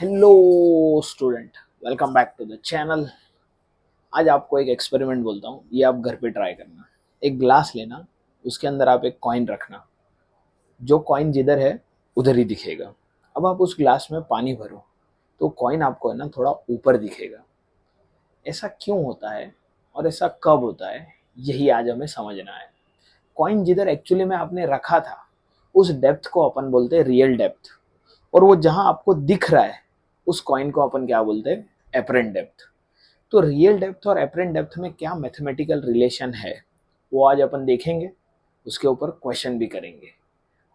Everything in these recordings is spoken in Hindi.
Hello student, welcome back to the channel. आज आपको एक एक्सपेरिमेंट बोलता हूँ, ये आप घर पे ट्राई करना। एक ग्लास लेना, उसके अंदर आप एक कॉइन रखना। जो कॉइन जिधर है उधर ही दिखेगा। अब आप उस ग्लास में पानी भरो तो कॉइन आपको है ना थोड़ा ऊपर दिखेगा। ऐसा क्यों होता है और ऐसा कब होता है, यही आज हमें समझना है। कॉइन जिधर एक्चुअली में आपने रखा था उस डेप्थ को अपन बोलते हैं रियल डेप्थ, और वो जहां आपको दिख रहा है उस कॉइन को अपन क्या बोलते हैं, एपरेंट डेप्थ। तो रियल डेप्थ और एपरेंट डेप्थ में क्या मैथमेटिकल रिलेशन है वो आज अपन देखेंगे, उसके ऊपर क्वेश्चन भी करेंगे।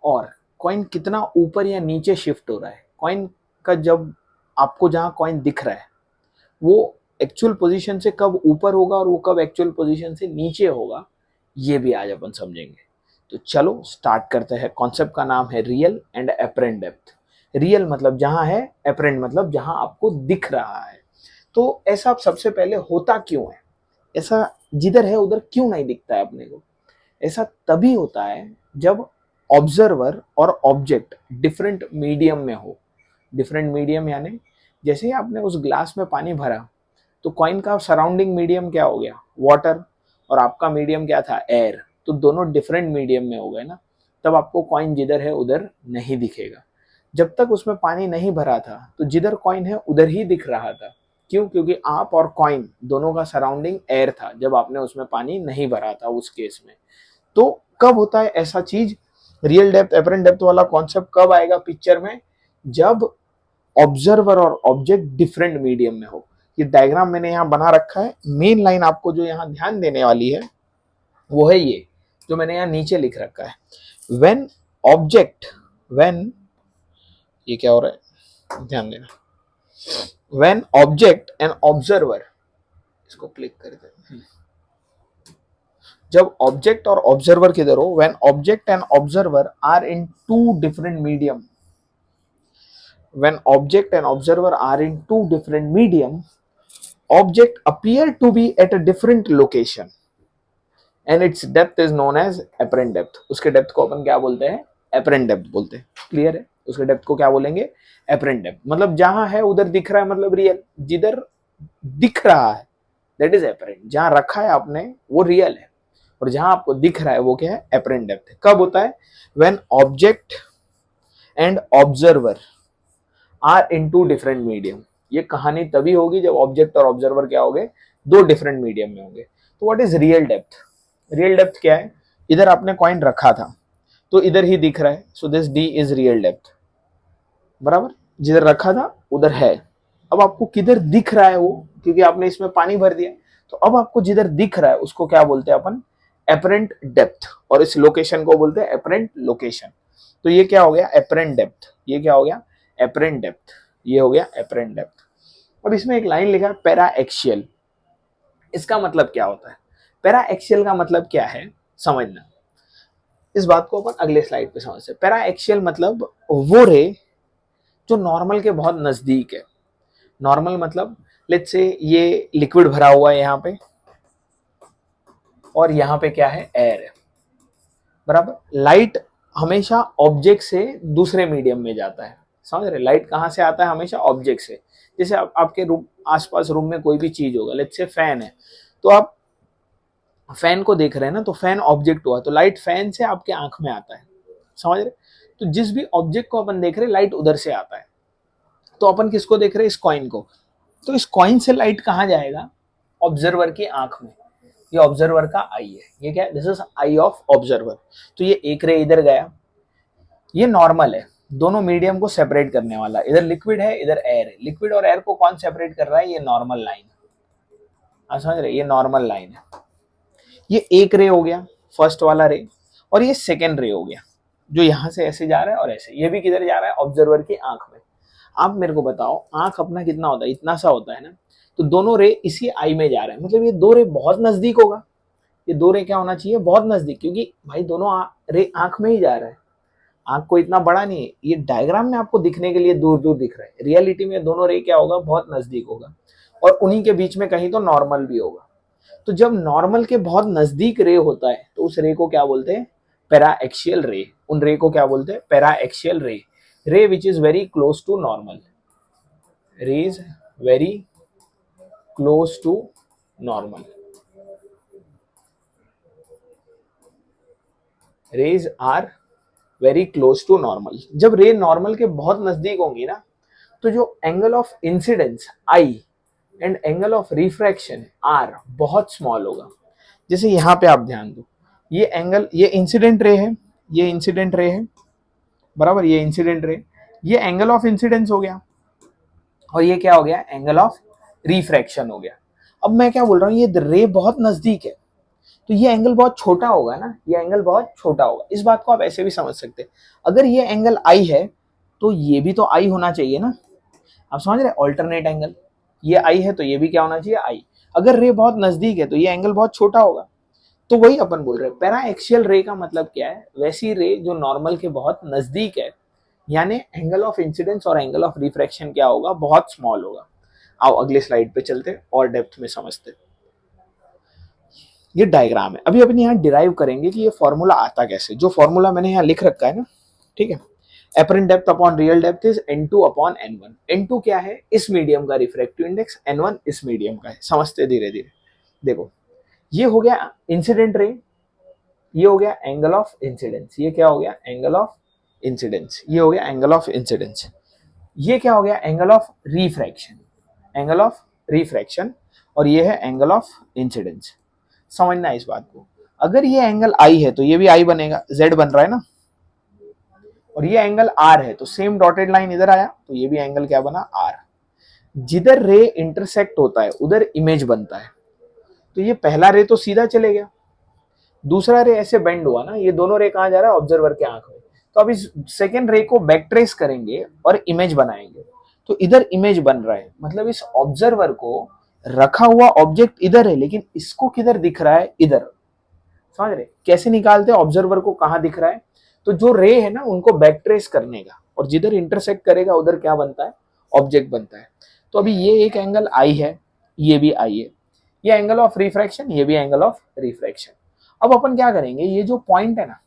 और कॉइन कितना ऊपर या नीचे शिफ्ट हो रहा है, कॉइन का जब आपको जहां कॉइन दिख रहा है वो एक्चुअल पोजीशन से कब ऊपर होगा और वो कब एक्चुअल पोजीशन से नीचे होगा, ये भी आज अपन समझेंगे। तो चलो स्टार्ट करते हैं। कॉन्सेप्ट का नाम है real and apparent depth. Real मतलब जहां है, एपरेंट मतलब जहां आपको दिख रहा है। तो ऐसा सबसे पहले होता क्यों है, ऐसा जिधर है उधर क्यों नहीं दिखता है अपने को? ऐसा तभी होता है जब ऑब्जर्वर और ऑब्जेक्ट डिफरेंट मीडियम में हो। डिफरेंट मीडियम यानी जैसे ही आपने उस ग्लास में पानी भरा तो कॉइन का सराउंडिंग मीडियम क्या हो गया, वाटर, और आपका मीडियम क्या था, एयर। तो दोनों डिफरेंट मीडियम में हो गए ना, तब आपको कॉइन जिधर है उधर नहीं दिखेगा। जब तक उसमें पानी नहीं भरा था तो जिधर कॉइन है उधर ही दिख रहा था। क्यों? क्योंकि आप और कॉइन दोनों का सराउंडिंग एयर था जब आपने उसमें पानी नहीं भरा था उस केस में। तो कब होता है ऐसा चीज, रियल डेप्थ एपरेंट डेप्थ वाला कॉन्सेप्ट कब आएगा पिक्चर में, जब ऑब्जर्वर और ऑब्जेक्ट डिफरेंट मीडियम में हो। ये डायग्राम मैंने यहाँ बना रखा है। मेन लाइन आपको जो यहाँ ध्यान देने वाली है वो है ये जो मैंने यहाँ नीचे लिख रखा है। व्हेन ऑब्जेक्ट, व्हेन, ये क्या हो रहा है ध्यान देना, व्हेन ऑब्जेक्ट एंड ऑब्जर्वर, इसको क्लिक कर दे। जब ऑब्जेक्ट और ऑब्जर्वर किधर हो, when object and observer are in two different medium, when object and observer are in two different medium, object appear to be at a different location and its depth is known as apparent depth। उसके डेप्थ को अपन क्या बोलते हैं, apparent depth बोलते हैं। क्लियर है? उसके डेप्थ को क्या बोलेंगे, apparent depth। मतलब जहां है उधर दिख रहा है, मतलब रियल। जिधर दिख रहा है दैट इज apparent, जहां रखा है आपने वो रियल है, और जहां आपको दिख रहा है वो क्या है, apparent depth है। कब होता है, when object and observer are in two different medium. ये कहानी तभी होगी जब ऑब्जेक्ट और ऑब्जर्वर क्या होंगे, दो डिफरेंट मीडियम में होंगे। तो what is real depth? Real depth क्या है, इधर आपने कॉइन रखा था तो इधर ही दिख रहा है, so this D is real depth. बराबर, जिधर रखा था उधर है। अब आपको किधर दिख रहा है वो, क्योंकि आपने इसमें पानी भर दिया, तो अब आपको जिधर दिख रहा है उसको क्या बोलते हैं अपन, एपरेंट डेप्थ, और इस लोकेशन को बोलते हैं एपरेंट लोकेशन। तो ये क्या हो गया, एपरेंट डेप्थ। ये क्या हो गया, एपरेंट डेप्थ। ये हो गया एपरेंट डेप्थ। अब इसमें एक लाइन लिखा है पैरा एक्सियल। इसका मतलब क्या होता है, पैरा एक्सियल का मतलब क्या है समझना। इस बात को अपन अगले स्लाइड पे समझते हैं। पैरा एक्सियल मतलब वो रे जो नॉर्मल के बहुत नजदीक है। नॉर्मल मतलब लेट्स से ये लिक्विड भरा हुआ है यहाँ पे, और यहाँ पे क्या है, एयर है। बराबर, लाइट हमेशा ऑब्जेक्ट से दूसरे मीडियम में जाता है। समझ रहे, लाइट कहाँ से आता है, हमेशा ऑब्जेक्ट से। जैसे आपके रूम आसपास रूम में कोई भी चीज होगा, लेट्स से फैन है, तो आप फैन को देख रहे हैं ना, तो फैन ऑब्जेक्ट हुआ, तो लाइट फैन से आपके आंख में आता है। समझ रहे, तो जिस भी ऑब्जेक्ट को अपन देख रहे हैं लाइट उधर से आता है। तो अपन किसको देख रहे हैं, इस कॉइन को। तो इस कॉइन से लाइट कहाँ जाएगा, ऑब्जर्वर की आंख में। ये ऑब्जर्वर का आई है, ये क्या है, this is I of observer. तो ये एक रे इधर गया, ये नॉर्मल है, दोनों मीडियम को सेपरेट करने वाला। इधर लिक्विड है, इधर एयर है। लिक्विड और एयर को कौन सेपरेट कर रहा है, ये नॉर्मल लाइन। आप समझ रहे, ये नॉर्मल लाइन है। ये एक रे हो गया, फर्स्ट वाला रे, और ये सेकेंड रे हो गया जो यहां से ऐसे जा रहा है, और ऐसे ये भी किधर जा रहा है, ऑब्जर्वर की आंख में। आप मेरे को बताओ, आंख अपना कितना होता है, इतना सा होता है ना, तो दोनों रे इसी आई में जा रहे हैं, मतलब ये दो रे बहुत नजदीक होगा। ये दो रे क्या होना चाहिए, बहुत नजदीक, क्योंकि भाई दोनों रे आंख में ही जा रहा है। आंख को इतना बड़ा नहीं है, ये डायग्राम में आपको दिखने के लिए दूर दूर दिख रहा है, रियलिटी में दोनों रे क्या होगा, बहुत नजदीक होगा, और उन्हीं के बीच में कहीं तो नॉर्मल भी होगा। तो जब नॉर्मल के बहुत नजदीक रे होता है तो उस रे को क्या बोलते हैं, पैरा एक्सियल रे। उन रे को क्या बोलते हैं, para axial ray, ray which is very close to normal. rays very close to normal. Rays are very close to normal. जब रे नॉर्मल के बहुत नजदीक होंगी ना, तो जो angle of incidence I and angle of refraction are बहुत स्मॉल होगा. जैसे यहां पे आप ध्यान दो, ये एंगल, ये इंसिडेंट रे है, ये इंसिडेंट रे है, बराबर, ये इंसिडेंट रे, ये एंगल ऑफ इंसिडेंस हो गया, और ये क्या हो गया, एंगल ऑफ रिफ्रैक्शन हो गया. अब मैं क्या बोल रहा हूँ, ये रे बहुत नजदीक है, तो ये एंगल बहुत छोटा होगा ना, ये एंगल बहुत छोटा होगा. इस बात को आप ऐसे भी समझ सकते हैं, अगर ये एंगल आई है तो ये भी तो आई होना चाहिए ना. आप समझ रहे, ऑल्टरनेट एंगल, ये आई है तो ये भी क्या होना चाहिए, आई. अगर रे बहुत नजदीक है तो ये एंगल बहुत छोटा होगा. तो वही अपन बोल रहे हैं, पैरा एक्सियल रे का मतलब क्या है, वैसी रे जो नॉर्मल के बहुत नजदीक है, यानी एंगल ऑफ इंसिडेंस और एंगल ऑफ रिफ्रैक्शन क्या होगा, बहुत स्मॉल होगा. आओ अगले स्लाइड पे चलते और डेप्थ में समझते. ये डायग्राम है. अभी अपन यहाँ डिराइव करेंगे कि ये फॉर्मूला आता कैसे. जो फॉर्मूला मैंने यहाँ लिख रखा है ना, ठीक है, apparent depth upon real depth is n2 upon n1. n2 क्या है, इस मीडियम का रिफ्रैक्टिव इंडेक्स, n1 इस मीडियम का है. समझते धीरे धीरे. देखो, ये हो गया इंसिडेंट रे, ये हो गया एंगल ऑफ इंसिडेंस, ये क्या हो गया, एंगल ऑफ इंसिडेंस, ये हो गया एंगल ऑफ इंसिडेंस, ये क्या हो गया, angle of refraction, angle of refraction, और ये है एंगल ऑफ इंसिडेंस. समझना इस बात को. अगर ये एंगल आई है तो ये भी आई बनेगा, जेड बन रहा है ना, और ये एंगल आर है तो सेम डॉटेड लाइन इधर आया तो ये भी एंगल क्या बना, आर. जिधर रे इंटरसेक्ट होता है उधर इमेज बनता है. तो ये पहला रे तो सीधा चले गया, दूसरा रे ऐसे बेंड हुआ ना, ये दोनों रे कहां जा रहा है, ऑब्जर्वर के आंख में. तो अब इस सेकेंड रे को बैक ट्रेस करेंगे और इमेज बनाएंगे. तो इधर इमेज बन रहा है, मतलब इस ऑब्जर्वर को रखा हुआ ऑब्जेक्ट इधर है, लेकिन इसको किधर दिख रहा है, इधर. समझ रहे कैसे निकालते हैं ऑब्जर्वर को कहां दिख रहा है. तो जो रे है ना उनको बैक ट्रेस करने का, और जिधर इंटरसेक्ट करेगा उधर क्या बनता है, ऑब्जेक्ट बनता है. तो अभी ये एक एंगल आई है, ये भी आई है, ये एंगल ऑफ रिफ्रैक्शन, ये भी एंगल ऑफ रिफ्रैक्शन. अब अपन क्या करेंगे, ये जो पॉइंट है ना,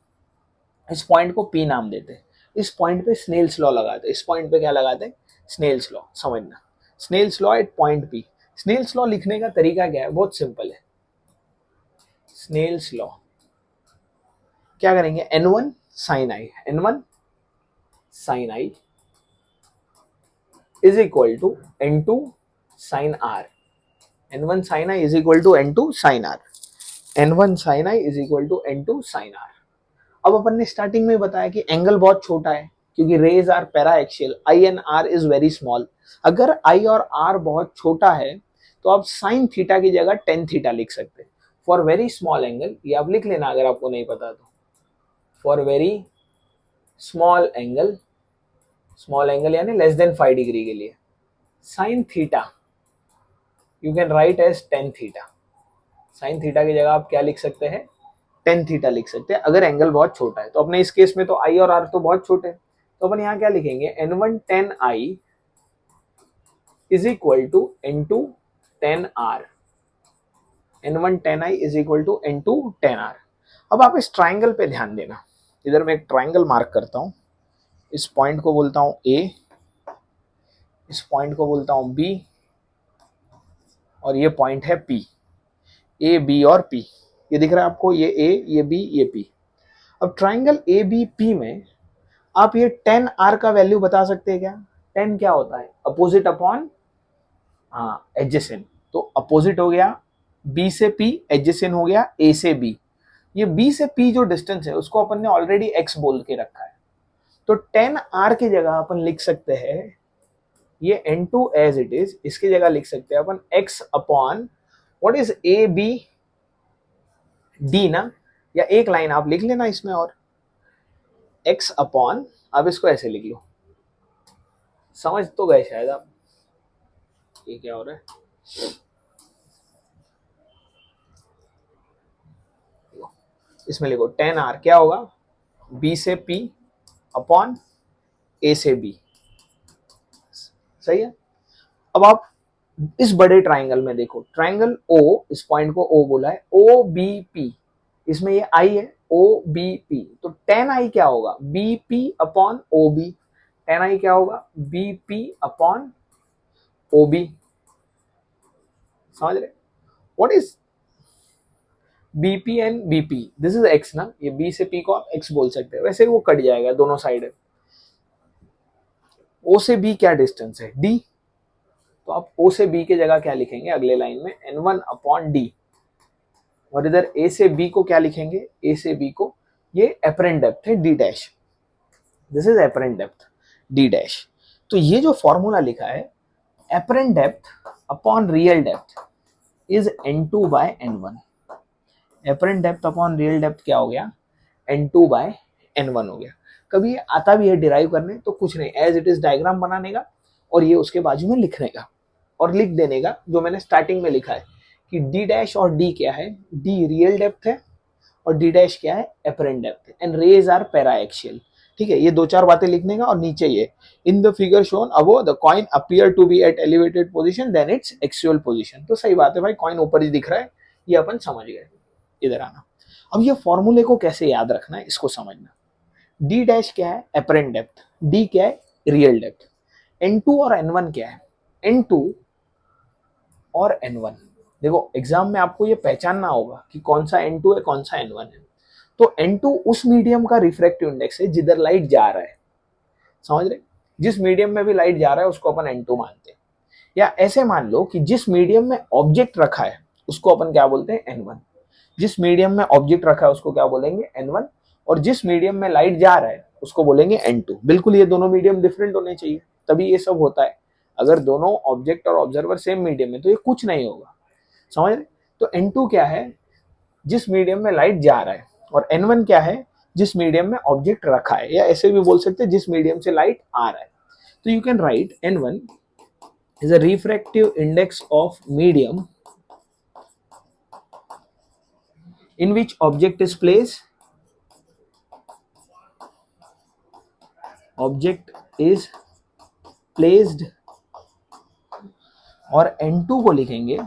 इस पॉइंट को पी नाम देते हैं. इस पॉइंट पे स्नेल्स लॉ लगाते हैं. इस पॉइंट पे क्या लगाते हैं, स्नेल्स लॉ. समझना, Snell's law at point P. Snell's law लिखने का तरीका क्या है, बहुत सिंपल है. स्नेल्स लॉ क्या करेंगे, n1 sin i, n1 sin i is equal to n2 sin r. n1 sin i is equal to n2 sin r. n1 sin i is equal to n2 sin r. अब अपन ने स्टार्टिंग में बताया कि एंगल बहुत छोटा है क्योंकि rays are paraxial, I and R is very small. अगर आई और आर बहुत छोटा है तो आप साइन थीटा की जगह टेन थीटा लिख सकते हैं. फॉर वेरी स्मॉल एंगल, ये आप लिख लेना अगर आपको नहीं पता तो. फॉर वेरी स्मॉल एंगल यानी लेस देन 5 डिग्री के लिए sine theta you can write as tan theta. Sine theta की जगह आप क्या लिख सकते हैं, टेन थीटा लिख सकते हैं अगर एंगल बहुत छोटा है. तो अपने इस केस में तो आई और आर तो बहुत छोटे हैं, तो अपन यहाँ क्या लिखेंगे, n1 10 i is equal to n2 10 r. n1 10 i is equal to n2 10 r. अब आप इस ट्राइंगल पे ध्यान देना. इधर मैं एक ट्राइंगल मार्क करता हूं. इस पॉइंट को बोलता हूं A, इस पॉइंट को बोलता हूं B, और ये पॉइंट है P. A, B और P, ये दिख रहा है आपको, ये A, ये B, ये P. अब ट्राइंगल ABP में आप ये 10R का वैल्यू बता सकते हैं क्या. 10 क्या होता है, अपोजिट अपॉन एडजेसेंट. तो अपोजिट हो गया B से P, एडजेसेंट हो गया A से B. ये B से P जो डिस्टेंस है उसको अपन ने ऑलरेडी X बोल के रखा है. तो 10R की जगह अपन लिख सकते हैं ये n2 एज इट इज, इसकी जगह लिख सकते हैं अपन x upon what is A B D ना, या एक लाइन आप लिख लेना इसमें, और x अपॉन, अब इसको ऐसे लिख लो. समझ तो गए शायद आप ये क्या हो रहा है. इसमें लिखो 10R क्या होगा, B से P अपॉन A से B. सही है. अब आप इस बड़े ट्राइंगल में देखो, ट्राइंगल O, इस पॉइंट को O बोला है, OBP, इसमें ये I है, OBP. तो 10I क्या होगा, BP अपॉन OB. 10I क्या होगा, BP अपॉन ओ बी, समझ रहे? What is BP and BP, this is x ना, ये बी से पी को आप एक्स बोल सकते हैं, वैसे वो कट जाएगा दोनों साइड। ओ से बी क्या डिस्टेंस है, डी, तो आप ओ से बी के जगह क्या लिखेंगे अगले लाइन में, n1 अपॉन डी, और इधर ए से बी को क्या लिखेंगे, ए से बी को, ये एपरेंट डेप्थ है D dash, this is apparent depth D dash. तो ये जो फॉर्मूला लिखा है, apparent depth upon real depth is n2 by n1, apparent depth upon real depth क्या हो गया, n2 बाय n1 हो गया। कभी ये आता भी है डिराइव करने, तो कुछ नहीं, एज इट इज डायग्राम बनाने का और ये उसके बाजू में लिखने का और लिख देने का, जो मैंने स्टार्टिंग में लिखा है कि डी डैश और डी क्या है, डी रियल डेप्थ है और डी डैश क्या है, एपरेंट डेप्थ है, and rays are paraxial. ठीक है, ये दो चार बातें लिखने का, और नीचे ये in the figure shown above the coin appear to be at elevated position than its actual position. तो सही बात है भाई, कॉइन ऊपर ही दिख रहा है, ये अपन समझ गए। इधर आना, अब ये फॉर्मूले को कैसे याद रखना है इसको समझना। डी डैश क्या है, एपरेंट डेप्थ, डी क्या है, रियल डेप्थ, n2 और n1 क्या है, n2 और n1। देखो एग्जाम में आपको ये पहचानना होगा कि कौन सा n2 है कौन सा n1 है। तो n2 उस मीडियम का रिफ्रैक्टिव इंडेक्स है जिधर लाइट जा रहा है, समझ रहे? जिस मीडियम में भी लाइट जा रहा है उसको अपन n2 मानते हैं। या ऐसे मान लो कि जिस मीडियम में ऑब्जेक्ट रखा है उसको अपन क्या बोलते हैं, n1। जिस मीडियम में ऑब्जेक्ट रखा है उसको क्या बोलेंगे, n1, और जिस मीडियम में लाइट जा रहा है उसको बोलेंगे n2। बिल्कुल ये दोनों मीडियम डिफरेंट होने चाहिए, तभी ये सब होता है। अगर दोनों ऑब्जेक्ट और ऑब्जर्वर सेम मीडियम है तो ये कुछ नहीं होगा, समझ रहे? तो n2 क्या है, जिस मीडियम में लाइट जा रहा है, और n1 क्या है, जिस मीडियम में ऑब्जेक्ट रखा है, या ऐसे भी बोल सकते हैं जिस मीडियम से लाइट आ रहा है। तो you can right n1 is a refractive index of medium in which object is placed, object is placed, और n2 को लिखेंगे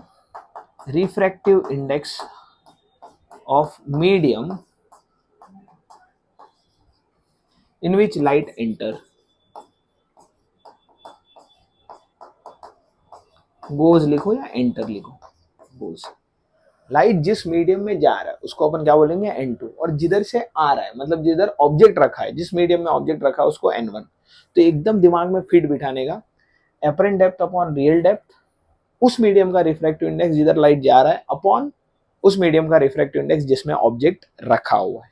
refractive index of medium in which light enter, goes लिखो या enter लिखो, goes। लाइट जिस मीडियम में जा रहा है उसको अपन क्या बोलेंगे, n2, और जिधर से आ रहा है मतलब जिधर ऑब्जेक्ट रखा है, जिस मीडियम में ऑब्जेक्ट रखा है उसको n1। तो एकदम दिमाग में फिट बिठाने का, apparent depth upon real depth, उस मीडियम का रिफ्रैक्टिव इंडेक्स जिधर लाइट जा रहा है, अपॉन उस मीडियम का रिफ्रैक्टिव इंडेक्स जिसमें ऑब्जेक्ट रखा हुआ है।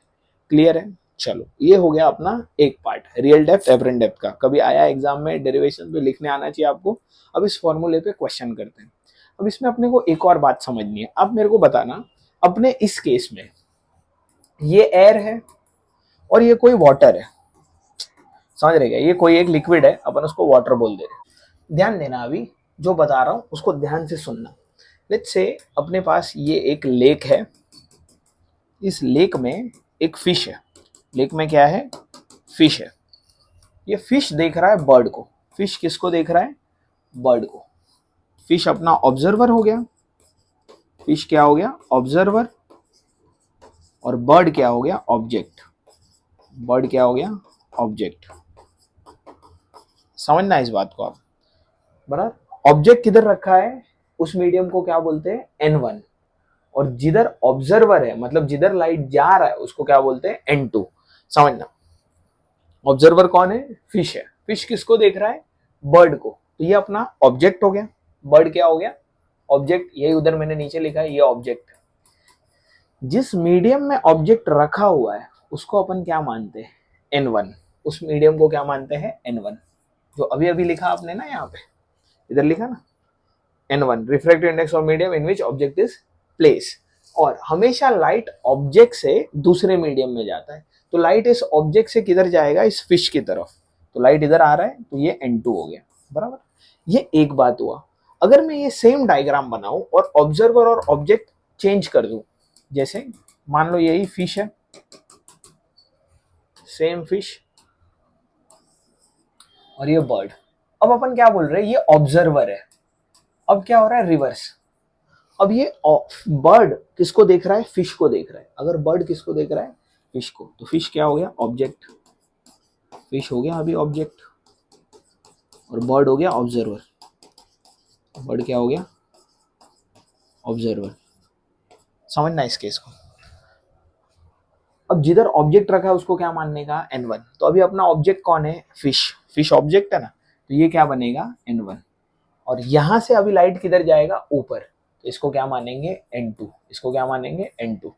क्लियर है? चलो, ये हो गया अपना एक part, real depth apparent depth का। कभी आया एग्जाम में, डेरिवेशन पे लिखने आना चाहिए आपको। अब इस फॉर्मूले पे क्वेश्चन करते हैं। अब इसमें अपने को एक और बात समझनी है। अब मेरे को बताना, अपने इस केस में ये एयर है और ये कोई वाटर है, समझ रहे क्या? ये कोई एक लिक्विड है, अपन उसको वाटर बोल दे रहे। ध्यान देना, अभी जो बता रहा हूं उसको ध्यान से सुनना। लेट्स से अपने पास ये एक लेक है, इस लेक में एक फिश है। लेक में क्या है? फिश है। ये फिश देख रहा है बर्ड को। फिश किसको देख रहा है? बर्ड को। फिश अपना ऑब्जर्वर हो गया, फिश क्या हो गया? ऑब्जर्वर, और बर्ड क्या हो गया? ऑब्जेक्ट। बर्ड क्या हो गया? ऑब्जेक्ट। समझना इस बात को आप, बराबर। ऑब्जेक्ट किधर रखा है? उस मीडियम को क्या बोलते हैं? n1, और जिधर ऑब्जर्वर है मतलब जिधर लाइट जा रहा है उसको क्या बोलते हैं? n2। समझना, ऑब्जर्वर कौन है? फिश है। फिश किसको देख रहा है? बर्ड को। तो ये अपना ऑब्जेक्ट हो गया। बर्ड क्या हो गया? ऑब्जेक्ट। यही उधर मैंने नीचे लिखा है, ये ऑब्जेक्ट। जिस मीडियम में ऑब्जेक्ट रखा हुआ है उसको अपन क्या मानते हैं? n1। उस मीडियम को क्या मानते हैं? n1। जो अभी अभी लिखा आपने ना, यहाँ पे इधर लिखा ना n1, refractive index of medium in which object is place. और हमेशा लाइट ऑब्जेक्ट से दूसरे मीडियम में जाता है, तो लाइट इस ऑब्जेक्ट से किधर जाएगा? इस फिश की तरफ। तो लाइट इधर आ रहा है तो ये n2 हो गया, बराबर। ये एक बात हुआ। अगर मैं ये सेम डायग्राम बनाऊं और ऑब्जर्वर और ऑब्जेक्ट चेंज कर दूं, जैसे मान लो यही फिश है, सेम फिश, और ये बर्ड। अब अपन क्या बोल रहे हैं? ये ऑब्जर्वर है। अब क्या हो रहा है? रिवर्स। अब ये बर्ड किसको देख रहा है? फिश को देख रहा है। अगर बर्ड किसको देख रहा है? फिश को। तो फिश क्या हो गया? ऑब्जेक्ट। फिश हो गया अभी ऑब्जेक्ट, और बर्ड हो गया ऑब्जर्वर। वर्ड क्या हो गया, ऑब्जर्वर। समझना इस केस को। अब जिधर ऑब्जेक्ट रखा है उसको क्या मानने का, n1। तो अभी अपना ऑब्जेक्ट कौन है, फिश, फिश ऑब्जेक्ट है ना, तो ये क्या बनेगा n1। और यहां से अभी लाइट किधर जाएगा, ऊपर, तो इसको क्या मानेंगे n2, इसको क्या मानेंगे n2।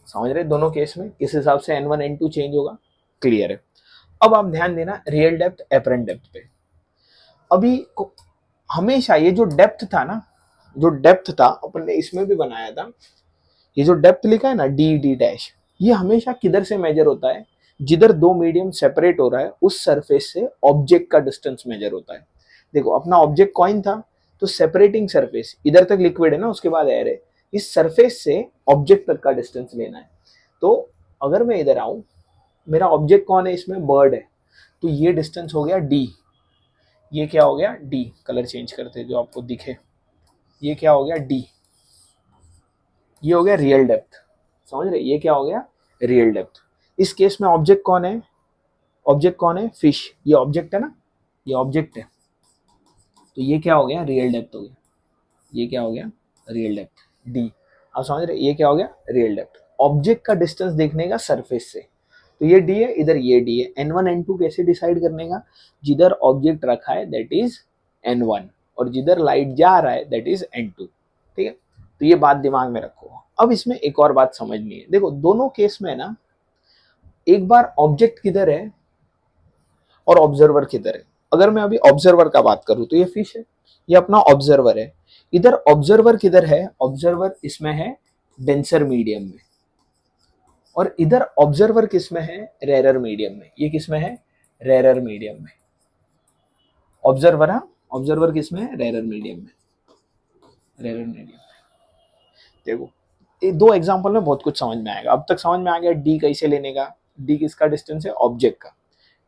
समझ रहे दोनों केस में किस हिसाब से n1 n2 चेंज होगा, क्लियर है। अब आप ध्यान देना रियल डेप्थ एपरेंट डेप्थ पे। अभी हमेशा ये जो डेप्थ था ना, जो डेप्थ था अपन ने इसमें भी बनाया था, ये जो डेप्थ लिखा है ना डी डी डैश, ये हमेशा किधर से मेजर होता है, जिधर दो मीडियम सेपरेट हो रहा है उस सरफेस से ऑब्जेक्ट का डिस्टेंस मेजर होता है। देखो अपना ऑब्जेक्ट कॉइन था, तो सेपरेटिंग सरफेस, इधर तक लिक्विड है ना, उसके बाद एयर है, इस सरफेस से ऑब्जेक्ट तक का डिस्टेंस लेना है। तो अगर मैं इधर आऊं, मेरा ऑब्जेक्ट कौन है, इसमें बर्ड है, तो ये डिस्टेंस हो गया डी, ये क्या हो गया डी, कलर चेंज करते जो आपको दिखे, ये क्या हो गया डी, ये हो गया रियल डेप्थ। समझ रहे, ये क्या हो गया रियल डेप्थ। इस केस में ऑब्जेक्ट कौन है, ऑब्जेक्ट कौन है, फिश, ये ऑब्जेक्ट है ना, ये ऑब्जेक्ट है, तो ये क्या हो गया रियल डेप्थ हो गया, ये क्या हो गया रियल डेप्थ डी। आप समझ रहे, ये क्या हो गया रियल डेप्थ, ऑब्जेक्ट का डिस्टेंस देखने का सरफेस से, तो ये डी है, इधर ये डी है। n1 n2 कैसे डिसाइड करने का, जिधर ऑब्जेक्ट रखा है दैट इज n1, और जिधर लाइट जा रहा है दैट इज n2। ठीक है, तो ये बात दिमाग में रखो। अब इसमें एक और बात समझनी है, देखो दोनों केस में ना, एक बार ऑब्जेक्ट किधर है और ऑब्जर्वर किधर है। अगर मैं अभी ऑब्जर्वर का बात करूं तो ये फिश है, ये अपना ऑब्जर्वर है। इधर ऑब्जर्वर किधर है, ऑब्जर्वर इसमें है डेंसर मीडियम में, और इधर ऑब्जर्वर किसमें है, रेरर मीडियम में। ये किसमें है, रेरर मीडियम में। ऑब्जर्वर, हाँ ऑब्जर्वर किसमें है, रेरर मीडियम में, रेरर मीडियम में। देखो ये दो एग्जांपल में बहुत कुछ समझ में आएगा। अब तक समझ में आ गया डी कैसे लेने का, डी किसका डिस्टेंस है, ऑब्जेक्ट का,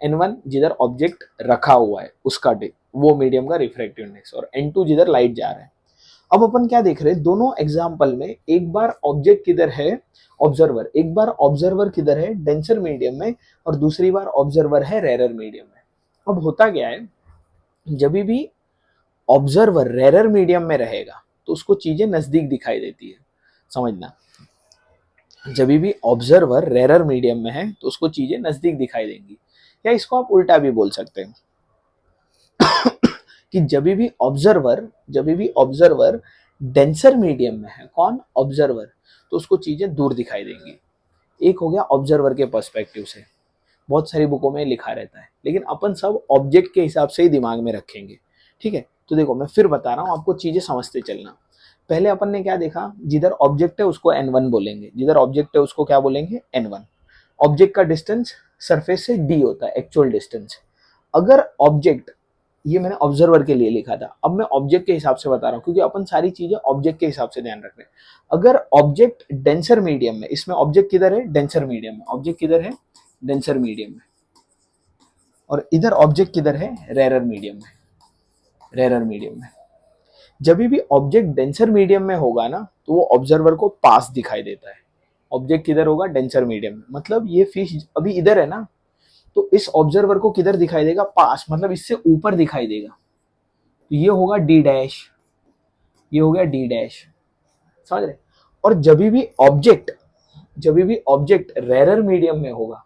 n1 जिधर ऑब्जेक्ट रखा हुआ है उसका डी, वो मीडियम का रिफ्रैक्टिव इंडेक्स, और n2 जिधर लाइट जा रहा है। अब अपन क्या देख रहे हैं, दोनों एग्जाम्पल में एक बार ऑब्जेक्ट किधर है, ऑब्जर्वर, एक बार ऑब्जर्वर किधर है, डेंसर मीडियम में, और दूसरी बार ऑब्जर्वर है रेरर मीडियम में। अब होता क्या है, जब भी ऑब्जर्वर रेरर मीडियम में रहेगा तो उसको चीजें नजदीक दिखाई देती है। समझना, जब भी ऑब्जर्वर रेरर मीडियम में है तो उसको चीजें नजदीक दिखाई देंगी। या इसको आप उल्टा भी बोल सकते हैं कि जब भी ऑब्जर्वर डेंसर मीडियम में है, कौन, ऑब्जर्वर, तो उसको चीजें दूर दिखाई देंगी। एक हो गया ऑब्जर्वर के पर्सपेक्टिव से, बहुत सारी बुकों में लिखा रहता है, लेकिन अपन सब ऑब्जेक्ट के हिसाब से ही दिमाग में रखेंगे। ठीक है, तो देखो मैं फिर बता रहा हूँ आपको, चीजें समझते चलना। पहले अपन ने क्या देखा, जिधर ऑब्जेक्ट है उसको n1 बोलेंगे, जिधर ऑब्जेक्ट है उसको क्या बोलेंगे, n1। ऑब्जेक्ट का डिस्टेंस सरफेस से d होता है, एक्चुअल डिस्टेंस। अगर ऑब्जेक्ट, ये मैंने ऑब्जर्वर के लिए लिखा था, अब मैं ऑब्जेक्ट के हिसाब से बता रहा हूँ क्योंकि अपन सारी चीजें ऑब्जेक्ट के हिसाब से ध्यान रख रहे हैं। अगर ऑब्जेक्ट डेंसर मीडियम में, इसमें ऑब्जेक्ट किधर है, डेंसर मीडियम में, ऑब्जेक्ट किधर है, डेंसर मीडियम में, और इधर ऑब्जेक्ट किधर है, रेरर मीडियम में, रेरर मीडियम में। जब भी ऑब्जेक्ट डेंसर मीडियम में होगा ना, तो वो ऑब्जर्वर को पास दिखाई देता है। ऑब्जेक्ट किधर होगा, डेंसर मीडियम में, मतलब ये फिश अभी इधर है ना, तो इस ऑब्जर्वर को किधर दिखाई देगा, पास, मतलब इससे ऊपर दिखाई देगा, तो ये होगा डी डैश, ये हो गया डी डैश। समझ रहे, और जब भी ऑब्जेक्ट रेरर मीडियम में होगा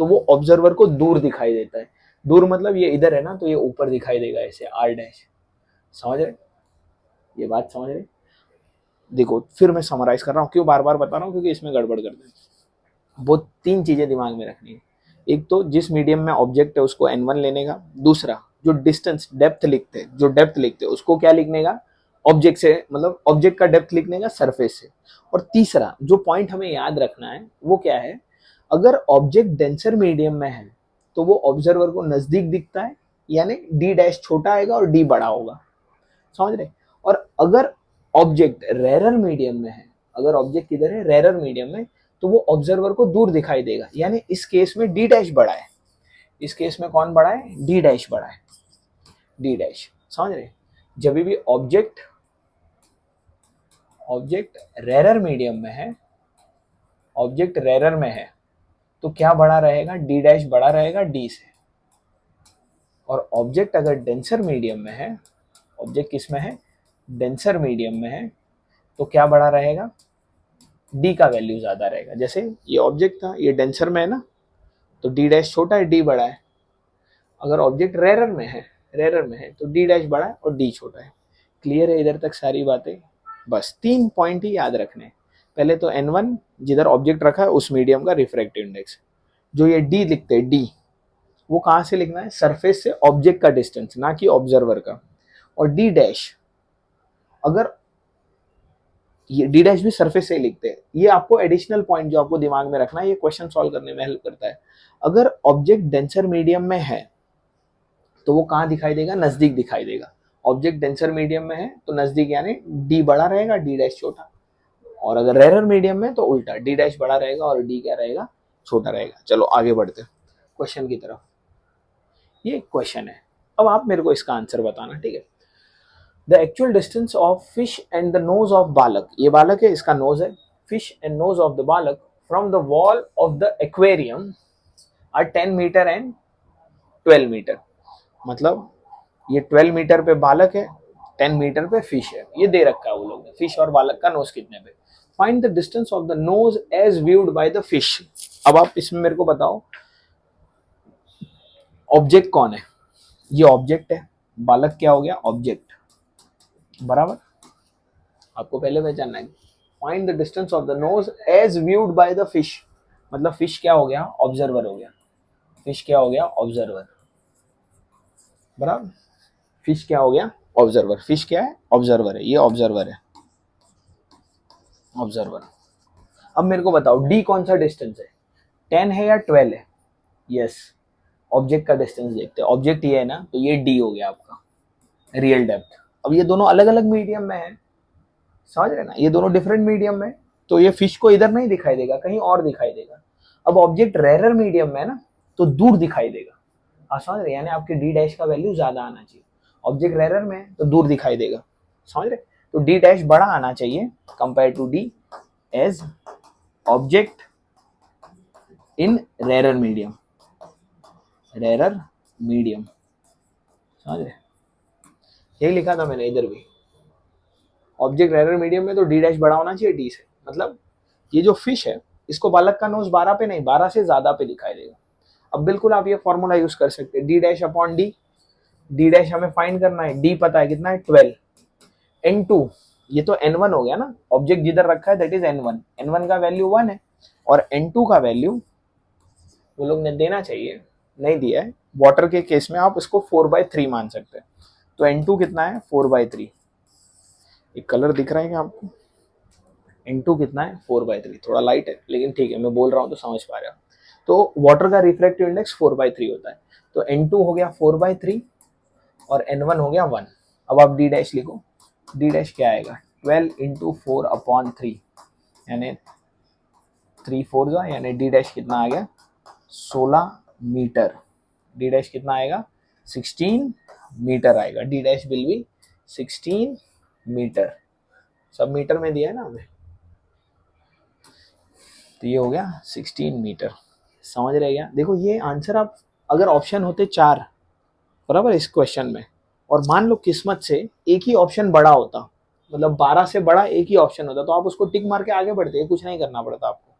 तो वो ऑब्जर्वर को दूर दिखाई देता है। दूर मतलब ये इधर है ना, तो ये ऊपर दिखाई देगा ऐसे, आर डैश। समझ रहे, ये बात समझ रहे। देखो फिर मैं समराइज कर रहा हूँ, क्यों बार बार बता रहा हूँ, क्योंकि इसमें गड़बड़ करते हैं। वो तीन चीजें दिमाग में रखनी है। एक तो जिस मीडियम में ऑब्जेक्ट है उसको n1 लेने का, दूसरा जो डिस्टेंस डेप्थ लिखते हैं, जो डेप्थ लिखते हैं उसको क्या लिखने का, ऑब्जेक्ट से, मतलब ऑब्जेक्ट का डेप्थ लिखने का सरफेस से। और तीसरा जो पॉइंट हमें याद रखना है वो क्या है, अगर ऑब्जेक्ट डेंसर मीडियम में है तो वो ऑब्जर्वर को नजदीक दिखता है, यानी डी डैश छोटा आएगा और डी बड़ा होगा। समझ रहे, और अगर ऑब्जेक्ट रेरर मीडियम में है, अगर ऑब्जेक्ट किधर है, रेरर मीडियम में, तो वो ऑब्जर्वर को दूर दिखाई देगा, यानी इस केस में डी डैश बड़ा है, इस केस में कौन बड़ा है, डी डैश बड़ा है, डी डैश। समझ रहे, जब भी ऑब्जेक्ट ऑब्जेक्ट रेरर मीडियम में है, ऑब्जेक्ट रेरर में है, तो क्या बड़ा रहेगा, डी डैश बड़ा रहेगा डी से। और ऑब्जेक्ट अगर डेंसर मीडियम में है, ऑब्जेक्ट किस में है, डेंसर मीडियम में है, तो क्या बड़ा रहेगा, डी का वैल्यू ज्यादा रहेगा। जैसे ये ऑब्जेक्ट था, ये डेंसर में है ना, तो डी डैश छोटा है, डी बड़ा है। अगर ऑब्जेक्ट रेरर में है तो डी डैश बड़ा है और डी छोटा है। क्लियर है इधर तक सारी बातें? बस 3 पॉइंट ही याद रखने हैं। पहले तो n1 जिधर ऑब्जेक्ट रखा है उस मीडियम का रिफ्रैक्टिव इंडेक्स, जो ये डी लिखते हैं डी, वो कहाँ से लिखना है, सरफेस से ऑब्जेक्ट का डिस्टेंस, ना कि ऑब्जर्वर का। और डी डैश, अगर ये डी डैश भी सरफेस से ही लिखते हैं। ये आपको एडिशनल पॉइंट जो आपको दिमाग में रखना है, ये क्वेश्चन सॉल्व करने में हेल्प करता है। अगर ऑब्जेक्ट डेंसर मीडियम में है तो वो कहाँ दिखाई देगा, नजदीक दिखाई देगा। ऑब्जेक्ट डेंसर मीडियम में है तो नजदीक यानी डी बड़ा रहेगा, डी डैश छोटा। और अगर रेरर मीडियम में तो उल्टा, डी डैश बड़ा रहेगा और डी क्या रहेगा, छोटा रहेगा। चलो आगे बढ़ते क्वेश्चन की तरफ। ये क्वेश्चन है, अब आप मेरे को इसका आंसर बताना, ठीक है। The actual distance of fish and the nose of बालक, ये बालक है, इसका नोज है, fish and nose of the बालक from the wall of the aquarium are 10 metre and 12 metre. मतलब ये 12 मीटर पे बालक है, 10 मीटर पे फिश है, ये दे रखा है वो लोग ने, फिश और बालक का नोज कितने पे। Find the distance of the nose as viewed by the fish. अब आप इसमें मेरे को बताओ ऑब्जेक्ट कौन है, ये ऑब्जेक्ट है, बालक क्या हो गया, ऑब्जेक्ट, बराबर। आपको पहले पहचानना है। Find the distance of the nose as viewed by the fish, मतलब फिश क्या हो गया, ऑब्जर्वर हो गया, फिश क्या हो गया, ऑब्जर्वर, बराबर। फिश क्या हो गया, ऑब्जर्वर, फिश क्या है, ऑब्जर्वर है, ये ऑब्जर्वर है, ऑब्जर्वर। अब मेरे को बताओ डी कौन सा डिस्टेंस है, 10 है या 12 है। यस, ऑब्जेक्ट का डिस्टेंस देखते हैं, ऑब्जेक्ट ये है ना, तो ये डी हो गया आपका रियल डेप्थ। अब ये दोनों अलग अलग मीडियम में है, समझ रहे ना, ये दोनों डिफरेंट मीडियम में, तो ये फिश को इधर नहीं दिखाई देगा, कहीं और दिखाई देगा। अब ऑब्जेक्ट रेरर मीडियम में है ना, तो दूर दिखाई देगा, आप समझ रहे, यानी आपके डी डैश का वैल्यू ज्यादा आना चाहिए। ऑब्जेक्ट रेरर में तो दूर दिखाई देगा, समझ रहे, तो डी डैश बड़ा आना चाहिए compare to D as object in rarer medium, rarer medium, समझ रहे, यही लिखा था मैंने इधर भी। ऑब्जेक्ट रेरर मीडियम में तो डी डैश बड़ा होना चाहिए डी से, मतलब ये जो फिश है इसको बालक का नोज 12 पे नहीं 12 से ज्यादा पे दिखाई देगा। अब बिल्कुल आप ये फॉर्मूला यूज कर सकते हैं, D dash upon D, D dash हमें फाइंड करना है, डी पता है कितना है 12, n2 ये तो n1 हो गया ना, ऑब्जेक्ट जिधर रखा है दैट इज n1, n1 का वैल्यू 1 है और n2 का वैल्यू वो लोग ने देना चाहिए, नहीं दिया है। वाटर के केस में आप इसको 4/3 मान सकते हैं, तो n2 कितना है 4/3, एक कलर दिख रहा है क्या आपको, n2 कितना है 4/3, थोड़ा लाइट है लेकिन ठीक है, मैं बोल रहा हूँ तो समझ पा रहे हो। तो वाटर का रिफ्रैक्टिव इंडेक्स 4/3 होता है, तो n2 हो गया 4/3 और n1 हो गया 1। अब आप डी डैश लिखो, डी डैश क्या आएगा 12 इंटू 4/3 यानी 3 4 जा, यानी डी डैश कितना आ गया 16 मीटर, डी डैश कितना आएगा 16 मीटर आएगा, D dash will be 16 metre, सब मीटर में दिया है ना हमें, तो ये हो गया 16 मीटर, समझ रहे क्या। देखो ये आंसर आप अगर ऑप्शन होते 4 बराबर इस क्वेश्चन में, और मान लो किस्मत से एक ही ऑप्शन बड़ा होता, मतलब 12 से बड़ा एक ही ऑप्शन होता, तो आप उसको टिक मार के आगे बढ़ते, कुछ नहीं करना पड़ता आपको।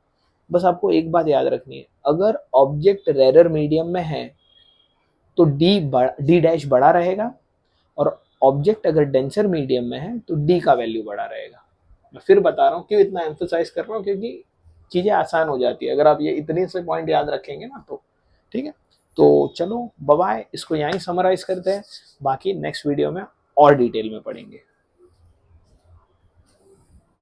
बस आपको एक बात याद रखनी है, अगर ऑब्जेक्ट रेरर मीडियम में है तो डी डैश बड़ा रहेगा, और ऑब्जेक्ट अगर डेंसर मीडियम में है तो डी का वैल्यू बड़ा रहेगा। मैं फिर बता रहा हूँ क्यों इतना एम्फोसाइज कर रहा हूँ, क्योंकि चीजें आसान हो जाती है अगर आप ये इतने से पॉइंट याद रखेंगे ना, तो ठीक है। तो चलो बाय, इसको यहीं समराइज करते हैं, बाकी नेक्स्ट वीडियो में और डिटेल में पढ़ेंगे।